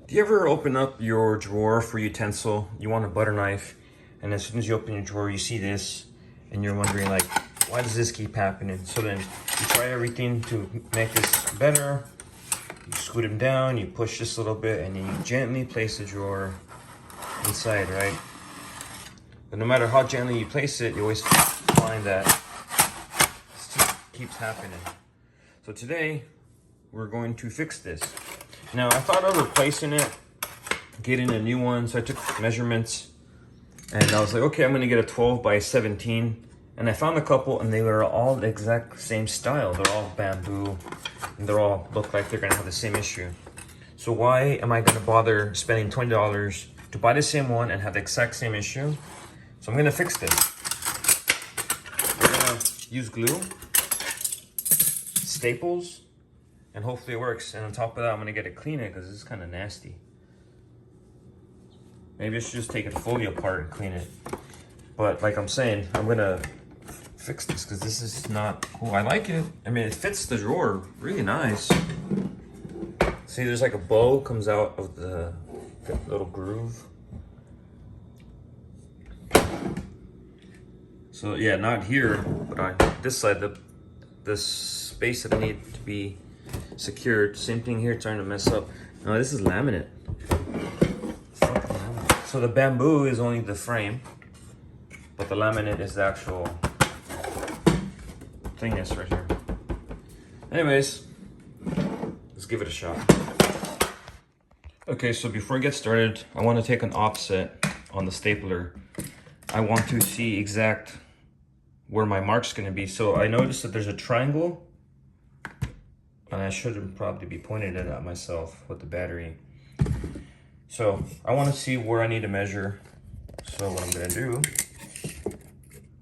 Do you ever open up your drawer for utensil? You want a butter knife, and as soon as you open your drawer, you see this, and you're wondering like, why does this keep happening? So then you try everything to make this better. You scoot them down, you push this a little bit, and then you gently place the drawer inside, right? But no matter how gently you place it, you always find that this just keeps happening. So today, we're going to fix this. Now, I thought of replacing it, getting a new one, so I took measurements, and I was like, okay, I'm gonna get a 12 by 17, and I found a couple, and they were all the exact same style. They're all bamboo, and they're all look like they're gonna have the same issue. So why am I gonna bother spending $20 to buy the same one and have the exact same issue? So I'm gonna fix this. We're gonna use glue, staples, and hopefully it works. And on top of that, I'm gonna get it cleaner because this is kind of nasty. Maybe I should just take it fully apart and clean it. But like I'm saying, I'm gonna fix this because this is not cool. I like it. I mean, it fits the drawer really nice. See, there's like a bow comes out of the little groove. So yeah, not here, but on this side, the space that I need to be secured. Same thing here, trying to mess up. No, this is laminate. So the bamboo is only the frame, but the laminate is the actual thingness right here. Anyways, let's give it a shot. Okay, so before I get started, I want to take an offset on the stapler. I want to see exact where my mark's going to be. So I noticed that there's a triangle, and I shouldn't probably be pointing it at myself with the battery. So I want to see where I need to measure. So what I'm going to do, I'm going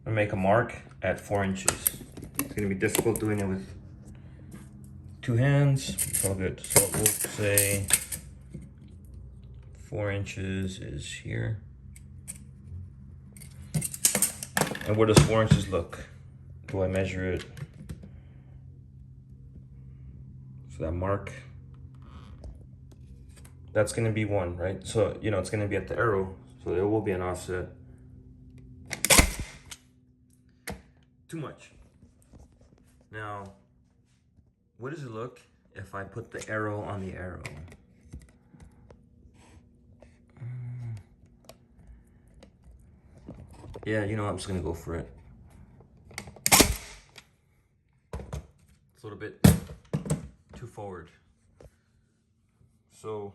to make a mark at 4 inches. It's going to be difficult doing it with 2 hands. It's all good. So we'll say 4 inches is here. And where does 4 inches look? Do I measure it? So that mark, that's gonna be 1, right? So, you know, it's gonna be at the arrow, so there will be an offset. Too much. Now, what does it look if I put the arrow on the arrow? Yeah, you know, I'm just gonna go for it. It's a little bit too forward. So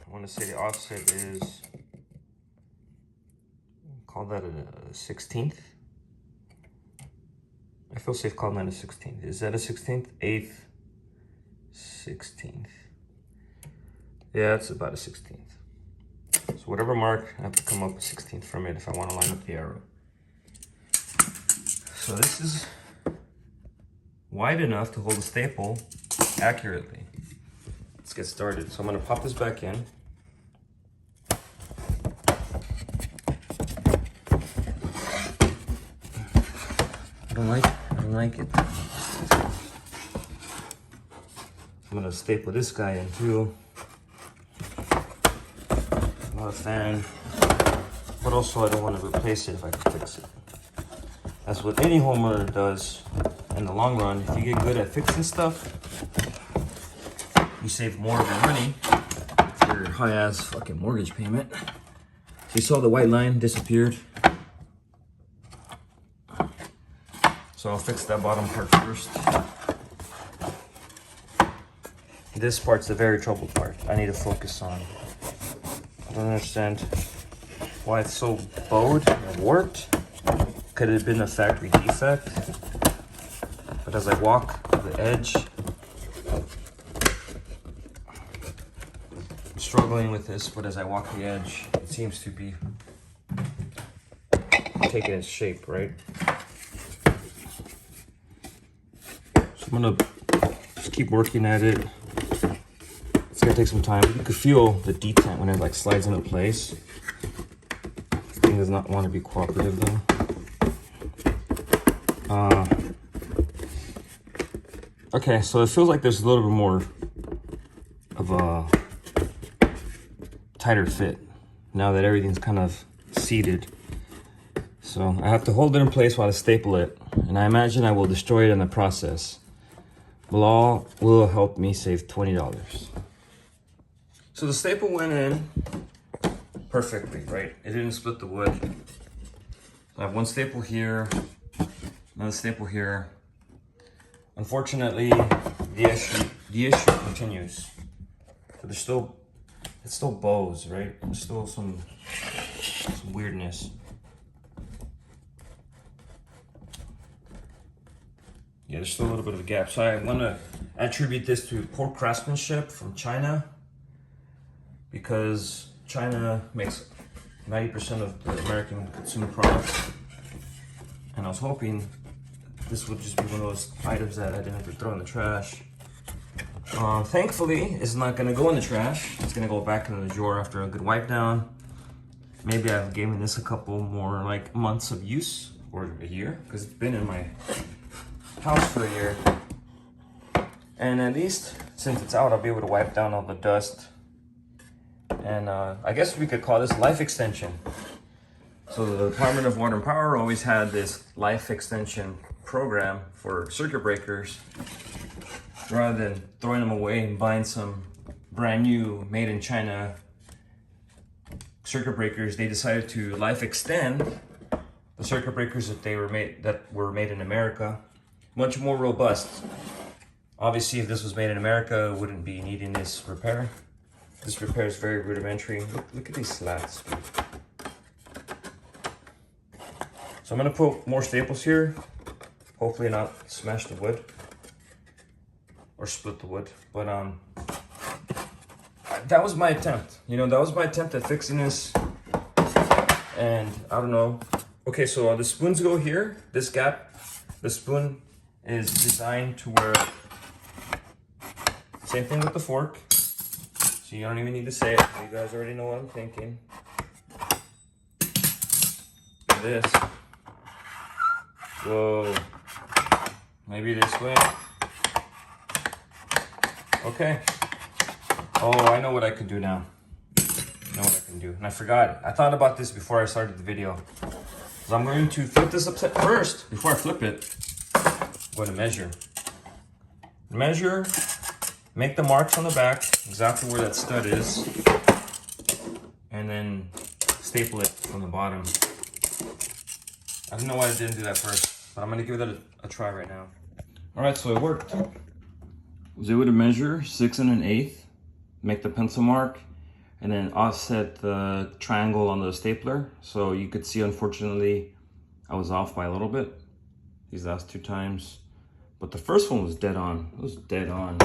I want to say the offset is, call that a 16th. I feel safe calling that a 16th. Is that a 16th? 8th, 16th. Yeah, it's about a 16th. So whatever mark, I have to come up with 16th from it if I want to line up the arrow. So this is wide enough to hold a staple accurately. Let's get started. So I'm going to pop this back in. I don't like it. I'm going to staple this guy in too. Not a fan, but also I don't want to replace it if I can fix it. That's what any homeowner does in the long run. If you get good at fixing stuff, you save more of your money for your high-ass fucking mortgage payment. So you saw the white line disappeared. So I'll fix that bottom part first. This part's the very troubled part I need to focus on. I don't understand why it's so bowed and warped. Could it have been a factory defect? But as I walk the edge, I'm struggling with this, but as I walk the edge, it seems to be taking its shape, right? So I'm gonna just keep working at it. It's gonna take some time. You can feel the detent when it like slides into place. This thing does not want to be cooperative though. Okay, so it feels like there's a little bit more of a tighter fit now that everything's kind of seated. So I have to hold it in place while I staple it, and I imagine I will destroy it in the process. But all will help me save $20. So the staple went in perfectly, right? It didn't split the wood. I have one staple here, another staple here. Unfortunately, the issue continues. So it's still bows, right? There's still some weirdness. Yeah, there's still a little bit of a gap. So I want to attribute this to poor craftsmanship from China, because China makes 90% of the American consumer products. And I was hoping this would just be one of those items that I didn't have to throw in the trash. Thankfully, it's not gonna go in the trash. It's gonna go back into the drawer after a good wipe down. Maybe I've given this a couple more like months of use, or a year, because it's been in my house for a year. And at least since it's out, I'll be able to wipe down all the dust. And I guess we could call this life extension. So the Department of Water and Power always had this life extension program for circuit breakers. Rather than throwing them away and buying some brand new made in China circuit breakers, they decided to life extend the circuit breakers that were made in America, much more robust. Obviously, if this was made in America, it wouldn't be needing this repair. This repair is very rudimentary. Look at these slats. So I'm gonna put more staples here. Hopefully not smash the wood or split the wood. But that was my attempt. You know, that was my attempt at fixing this. And I don't know. Okay, so the spoons go here. This gap, the spoon is designed to where, same thing with the fork. So you don't even need to say it. You guys already know what I'm thinking. This. Whoa. Maybe this way. Okay. Oh, I know what I could do now. I know what I can do. And I forgot. I thought about this before I started the video. So I'm going to flip this up first. Before I flip it, I'm going to measure. Measure. Make the marks on the back, exactly where that stud is. And then staple it from the bottom. I don't know why I didn't do that first, but I'm going to give that a try right now. All right, so it worked. I was able to measure 6 1/8, make the pencil mark, and then offset the triangle on the stapler. So you could see, unfortunately, I was off by a little bit these last 2 times. But the first one was dead on. It was dead on.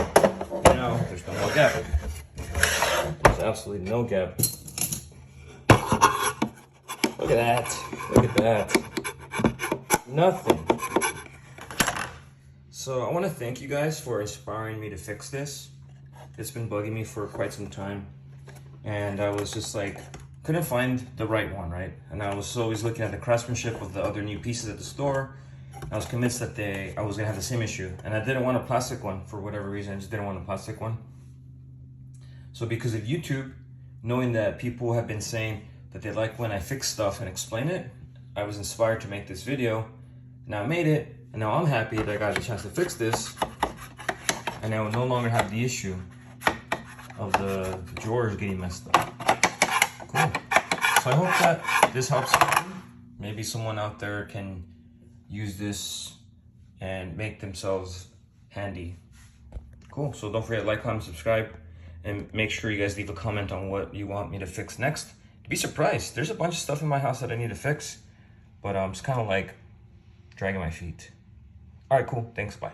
Now, there's no more gap. There's absolutely no gap. Look at that. Look at that. Nothing. So I want to thank you guys for inspiring me to fix this. It's been bugging me for quite some time. And I was just like, couldn't find the right one, right? And I was always looking at the craftsmanship of the other new pieces at the store. I was convinced that I was gonna have the same issue, and I didn't want a plastic one for whatever reason. I just didn't want a plastic one. So because of YouTube, knowing that people have been saying that they like when I fix stuff and explain it, I was inspired to make this video. Now I made it, and now I'm happy that I got a chance to fix this, and I will no longer have the issue of the drawers getting messed up. Cool. So I hope that this helps. Maybe someone out there can use this and make themselves handy. Cool. So don't forget to like, comment, subscribe, and make sure you guys leave a comment on what you want me to fix next. You'd be surprised. There's a bunch of stuff in my house that I need to fix, but it's kind of like dragging my feet. All right, cool. Thanks. Bye.